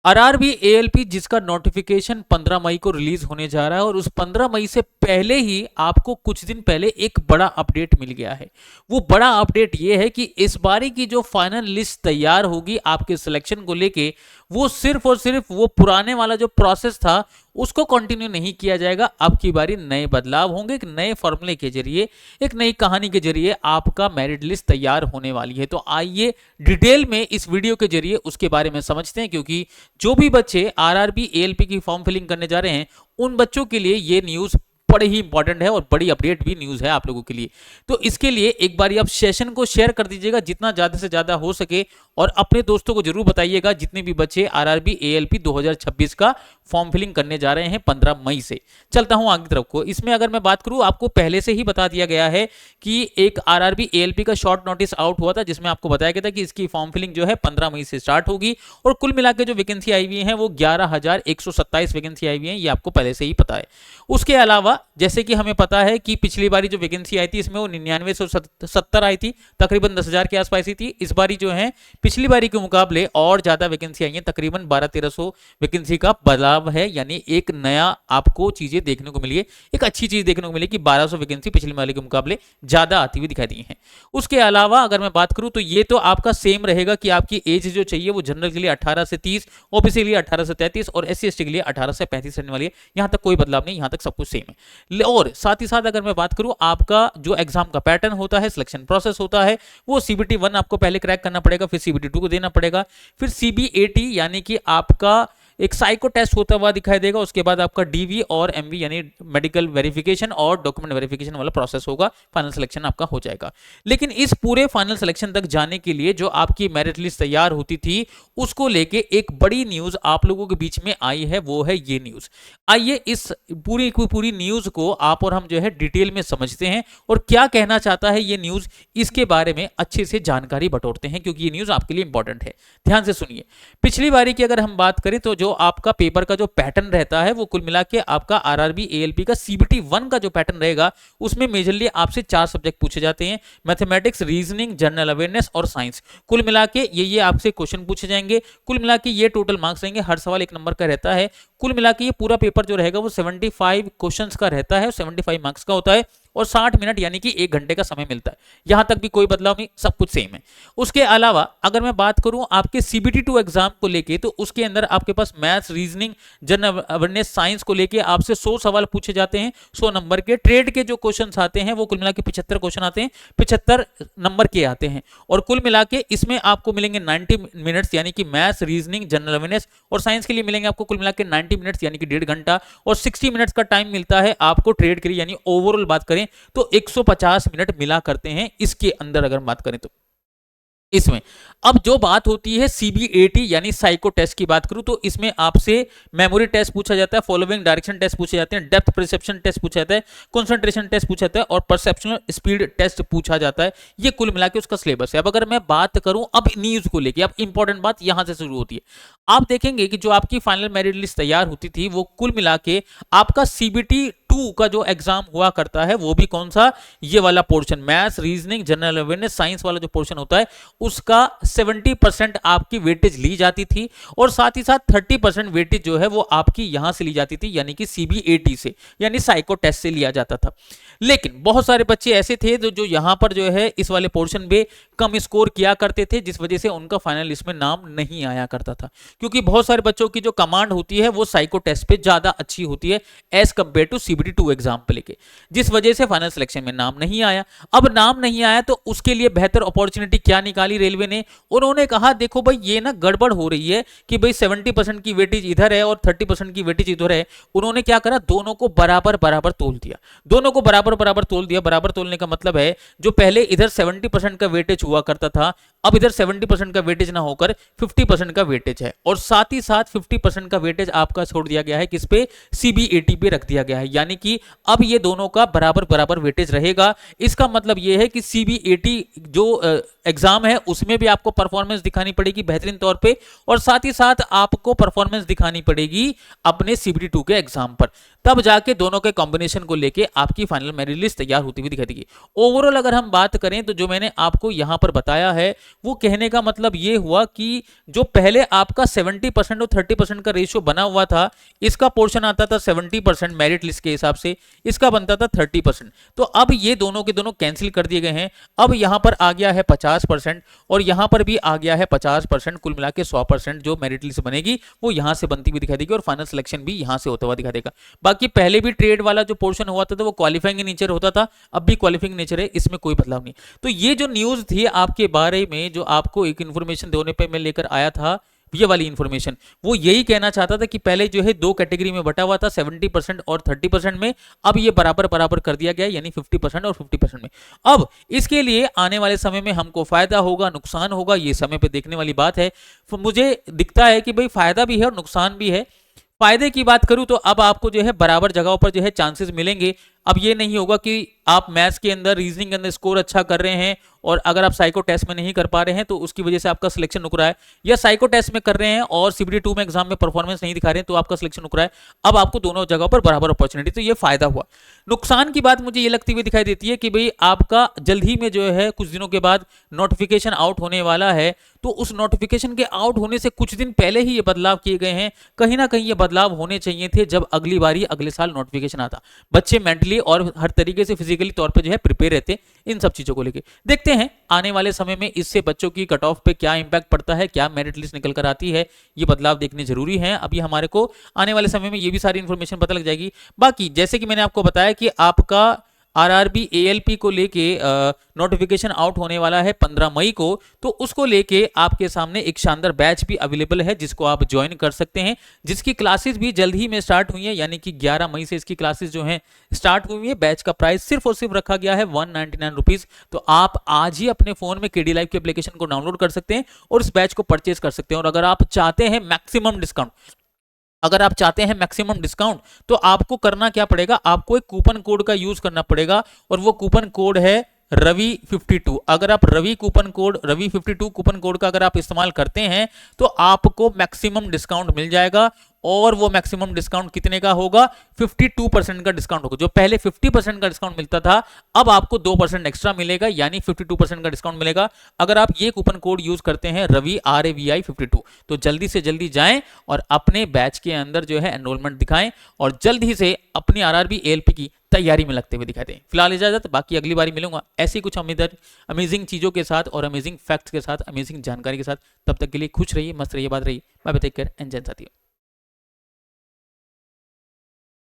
RRB ALP जिसका notification 15 मई को release होने जा रहा है और उस 15 मई से पहले ही आपको कुछ दिन पहले एक बड़ा अपडेट मिल गया है। वो बड़ा अपडेट ये है कि इस बारी की जो फाइनल लिस्ट तैयार होगी आपके सिलेक्शन को लेके, वो सिर्फ और सिर्फ वो पुराने वाला जो प्रोसेस था उसको कंटिन्यू नहीं किया जाएगा। अब की बारी नए बदलाव होंगे, एक नए फॉर्मूले के जरिए, एक नई कहानी के जरिए आपका मेरिट लिस्ट तैयार होने वाली है। तो आइए डिटेल में इस वीडियो के जरिए उसके बारे में समझते हैं, क्योंकि जो भी बच्चे आरआरबी एएलपी की फॉर्म फिलिंग करने जा रहे हैं उन बच्चों के लिए ये न्यूज़ बड़ी ही इंपॉर्टेंट है और बड़ी अपडेट भी न्यूज़ है आप लोगों के लिए। तो इसके लिए एक बार आप सेशन को शेयर कर दीजिएगा जितना ज़्यादा से ज़्यादा हो सके, और अपने दोस्तों को जरूर बताइएगा जितने भी बच्चे आरआरबी एएलपी 2026 का फॉर्म फिलिंग करने जा रहे हैं 15 मई से। चलता हूं आगे तरफ को। इसमें अगर मैं बात करूं, आपको पहले से ही बता दिया गया है कि एक आरआरबी एएलपी का शॉर्ट नोटिस आउट हुआ था जिसमें आपको बताया गया था कि इसकी फॉर्म फिलिंग जो है 15 मई से स्टार्ट होगी, और कुल मिलाकर जो वैकेंसी आई हुई है वो 11,127 वैकेंसी आई हुई है, ये आपको पहले से ही पता है। उसके अलावा जैसे कि हमें पता है कि पिछली बारी जो वैकेंसी आई थी इसमें वो 9970 आई थी, तकरीबन 10,000 के आसपास ही थी। इस बारी जो है पिछली बारी के मुकाबले और ज्यादा वैकेंसी आई है, तकरीबन 1200-1300 वैकेंसी का बदलाव है, यानी एक नया आपको चीजें देखने को मिली है, एक अच्छी चीज देखने को मिली कि 1200 वैकेंसी पिछले वाले के मुकाबले ज्यादा आती हुई दिखाई दी है। उसके अलावा अगर मैं बात करूं तो ये तो आपका सेम रहेगा कि आपकी एज जो चाहिए वो जनरल के लिए 18 से 30, ओबीसी के लिए 18 से 33 और एससी एसटी के लिए 18 से 35 रहने वाली है। यहां तक कोई बदलाव नहीं, यहां तक सब कुछ सेम है। और साथ ही साथ अगर मैं बात करूं, आपका जो एग्जाम का पैटर्न होता है, सिलेक्शन प्रोसेस होता है, वो सीबीटी 1 आपको पहले क्रैक करना पड़ेगा, फिर सीबीटी 2 को देना पड़ेगा, फिर सीबीएटी यानी कि आपका एक साइको टेस्ट होता हुआ दिखाई देगा, उसके बाद आपका डीवी और एमवी यानी मेडिकल वेरिफिकेशन और डॉक्यूमेंट वेरिफिकेशन वाला प्रोसेस होगा, फाइनल सिलेक्शन आपका हो जाएगा। लेकिन इस पूरे फाइनल सिलेक्शन तक जाने के लिए जो आपकी मेरिट लिस्ट तैयार होती थी उसको लेके एक बड़ी न्यूज आप लोगों के बीच में आई है, वो है ये न्यूज। आइए इस पूरी न्यूज को आप और हम जो है डिटेल में समझते हैं और क्या कहना चाहता है ये न्यूज, इसके बारे में अच्छे से जानकारी बटोरते हैं, क्योंकि ये न्यूज आपके लिए इंपॉर्टेंट है। ध्यान से सुनिए। पिछली बारी की अगर हम बात करें तो जो आपका पेपर का जो पैटर्न रहता है वो कुल मिला के आपका आरआरबी एएलपी का सीबीटी 1 का जो पैटर्न रहेगा उसमें मेजरली आपसे 4 सब्जेक्ट पूछे जाते हैं, मैथमेटिक्स, रीजनिंग, जनरल अवेयरनेस और साइंस। कुल मिला के ये आपसे क्वेश्चन पूछे जाएंगे। कुल मिला के ये टोटल मार्क्स रहेंगे, हर सवाल 1 नंबर का रहता है। कुल मिला के ये पूरा पेपर जो रहेगा वो 75 क्वेश्चंस का रहता है, 75 मार्क्स का होता है और 60 मिनट यानी कि 1 घंटे का समय मिलता है। यहां तक भी कोई बदलाव नहीं, सब कुछ सेम है। उसके अलावा अगर मैं बात करूं आपके सीबीटी 2 एग्जाम को लेके, तो उसके अंदर आपके पास maths, reasoning, general awareness, science को लेके आपसे 100 सवाल पूछे जाते हैं, 100 नंबर के। ट्रेड के जो क्वेश्चन आते हैं वो कुल मिला के 75 क्वेश्चन आते हैं, 75 नंबर के आते हैं। और कुल मिला के इसमें आपको मिलेंगे 90 मिनट्स यानी कि मैथ्स, रीजनिंग, जनरल अवेयरनेस और साइंस के लिए मिलेंगे आपको कुल मिला के 90 मिनट्स यानी कि 1.5 घंटा, और 60 मिनट्स का टाइम मिलता है आपको ट्रेड के लिए, यानी ओवरऑल बात करें तो 150 मिनट मिला करते हैं इसके अंदर अगर बात करें तो। इसमें अब जो बात होती है सीबीएटी यानी साइको टेस्ट की बात करूं तो इसमें आपसे मेमोरी टेस्ट पूछा जाता है, फॉलोइंग डायरेक्शन टेस्ट पूछे जाते हैं, डेप्थ परसेप्शन टेस्ट पूछा जाता है, कंसंट्रेशन टेस्ट पूछा जाता है और परसेप्शनल स्पीड टेस्ट पूछा जाता है। ये कुल मिला के उसका सिलेबस है। अब अगर मैं बात करूं अब न्यूज को लेके, अब इंपॉर्टेंट बात यहां से शुरू होती है। आप देखेंगे कि जो आपकी फाइनल मेरिट लिस्ट तैयार होती थी वो कुल मिला के आपका सीबीटी 2 का जो एग्जाम हुआ करता है वो भी कौन सा, ये वाला portion, maths, reasoning, general awareness, science वाला जो पोर्शन होता है उसका 70% आपकी वेटेज ली जाती थी, और साथ ही साथ 30% वेटेज जो है वो आपकी यहां से ली जाती थी यानी कि सीबीएटी से, यानी साइको टेस्ट से लिया जाता था। लेकिन बहुत सारे बच्चे ऐसे थे जो यहां पर जो है इस वाले पोर्शन में कम स्कोर किया करते थे, जिस वजह से उनका फाइनल लिस्ट में नाम नहीं आया करता था, क्योंकि बहुत सारे बच्चों की जो कमांड होती है वो साइको टेस्ट पे ज्यादा अच्छी होती है as compare to CBT 2 exam पे लेके, जिस वजह से फाइनल सिलेक्शन में नाम नहीं आया। अब नाम नहीं आया तो उसके लिए बेहतर अपॉर्चुनिटी क्या निकाली रेलवे ने, उन्होंने कहा देखो भाई ये ना गड़बड़ हो रही है कि भाई 70% की वेटेज इधर है और 30% की वेटेज इधर है। उन्होंने क्या करा, दोनों को बराबर बराबर तोल दिया, दोनों को बराबर बराबर तोल दिया। बराबर तोलने का मतलब है जो पहले इधर 70% का वेटेज हुआ करता था अब इधर 70% का वेटेज ना होकर 50% का वेटेज है, और साथ ही साथ 50% का वेटेज आपका छोड़ दिया गया है किस पे, सीबीएटी पे रख दिया गया है, यानी कि अब ये दोनों का बराबर बराबर वेटेज रहेगा। इसका मतलब ये है कि सीबीएटी जो एग्जाम है उसमें भी आपको परफॉर्मेंस दिखानी पड़ेगी बेहतरीन तौर पे, और साथ ही साथ आपको परफॉर्मेंस दिखानी पड़ेगी अपने सीबीटी 2 के एग्जाम पर, तब जाके दोनों के कॉम्बिनेशन को लेके आपकी फाइनल मेरिट लिस्ट तैयार होती हुई दिखाई देगी। ओवरऑल अगर हम बात करें तो जो मैंने आपको यहां पर बताया है वो कहने का मतलब ये हुआ कि जो पहले आपका 70% और 30% का रेशियो बना हुआ था, इसका पोर्शन आता था 70% मेरिट लिस्ट के हिसाब से, इसका बनता था 30%। तो अब ये दोनों के दोनों कैंसिल कर दिए गए हैं। अब यहां पर आ गया है 50% और यहां पर भी आ गया है 50%, कुल मिला के 100% जो मेरिट लिस्ट बनेगी वो यहां से बनती हुई दिखाई देगी और फाइनल सिलेक्शन भी यहां से होता हुआ दिखाई देगा। बाकी पहले भी ट्रेड वाला जो पोर्शन हुआ था वो क्वालिफाइंग नेचर होता था, अब भी क्वालिफाइंग नेचर है, इसमें कोई बदलाव नहीं। तो ये जो न्यूज थी आपके बारे में, जो आपको एक इंफॉर्मेशन देने पे मैं लेकर आया था, ये वाली इंफॉर्मेशन, वो यही कहना चाहता था कि पहले जो है दो कैटेगरी में बटा हुआ था 70% और 30% में, अब ये बराबर बराबर कर दिया गया यानी 50% और 50% में। अब इसके लिए आने वाले समय में हमको फायदा होगा नुकसान होगा, ये समय पे देखने वाली बात है। मुझे दिखता है कि भाई फायदा भी है और नुकसान भी है। फायदे की बात करूं तो अब आपको जो है बराबर जगहों पर जो है चांसेस मिलेंगे। अब ये नहीं होगा कि आप मैथ्स के अंदर, रीजनिंग के अंदर स्कोर अच्छा कर रहे हैं और अगर आप साइको टेस्ट में नहीं कर पा रहे हैं तो उसकी वजह से आपका सिलेक्शन रुक रहा है, या साइको टेस्ट में कर रहे हैं और सीबीटी 2 में एग्जाम में परफॉर्मेंस नहीं दिखा रहे हैं तो आपका सिलेक्शन रुक रहा है। अब आपको दोनों जगहों पर बराबर अपॉर्चुनिटी, तो ये फायदा हुआ। नुकसान की बात मुझे ये लगती हुई दिखाई देती है कि भाई आपका जल्द ही में जो है कुछ दिनों के बाद नोटिफिकेशन आउट होने वाला है, तो उस नोटिफिकेशन के आउट होने से कुछ दिन पहले ही ये बदलाव किए गए हैं। कहीं ना कहीं ये बदलाव होने चाहिए थे जब अगली बारी अगले साल नोटिफिकेशन आता, बच्चे मेंटली और हर तरीके से फिजिकली तौर पे जो है प्रिपेयर रहते इन सब चीजों को लेके। देखते हैं आने वाले समय में इससे बच्चों की कट ऑफ पे क्या इंपैक्ट पड़ता है, क्या मेरिट लिस्ट निकल कर आती है, ये बदलाव देखने जरूरी है। अभी हमारे को आने वाले समय में ये भी सारी इंफॉर्मेशन पता लग जाएगी। बाकी जैसे कि मैंने आपको बताया कि आपका आरआरबी एएलपी को लेके नोटिफिकेशन आउट होने वाला है 15 मई को, तो उसको लेके आपके सामने एक शानदार बैच भी अवेलेबल है जिसको आप ज्वाइन कर सकते हैं, जिसकी क्लासेस भी जल्द ही में स्टार्ट हुई है, यानी कि 11 मई से इसकी क्लासेस जो हैं स्टार्ट हुई है। बैच का प्राइस सिर्फ और सिर्फ रखा गया है 199 रुपीज। तो आप आज ही अपने फोन में केडी लाइव के एप्लीकेशन को डाउनलोड कर सकते हैं और इस बैच को परचेज कर सकते हैं। और अगर आप चाहते हैं मैक्सिमम डिस्काउंट, तो आपको करना क्या पड़ेगा, आपको एक कूपन कोड का यूज करना पड़ेगा और वो कूपन कोड है रवि52। अगर आप रवि52 कूपन कोड का अगर आप इस्तेमाल करते हैं तो आपको मैक्सिमम डिस्काउंट मिल जाएगा। और वो मैक्सिमम डिस्काउंट कितने का होगा, 52% का डिस्काउंट होगा। जो पहले 50% का डिस्काउंट मिलता था अब आपको 2% एक्स्ट्रा मिलेगा, यानी 52% का डिस्काउंट मिलेगा अगर आप ये कूपन कोड यूज करते हैं रवि RAVI52। तो जल्दी से जल्दी जाएं और अपने बैच के अंदर जो है एनरोलमेंट दिखाएं और जल्दी से अपनी आरआरबी एएलपी की तैयारी में लगते हुए दिखाई दें। फिलहाल इजाजत, बाकी अगली बारी मिलूंगा ऐसी कुछ अमेजिंग चीजों के साथ और अमेजिंग फैक्ट्स के साथ, अमेजिंग जानकारी के साथ। तब तक के लिए खुश रहिए, मस्त रहिए, बात रहिए। Bye bye, take care and जय साथियों।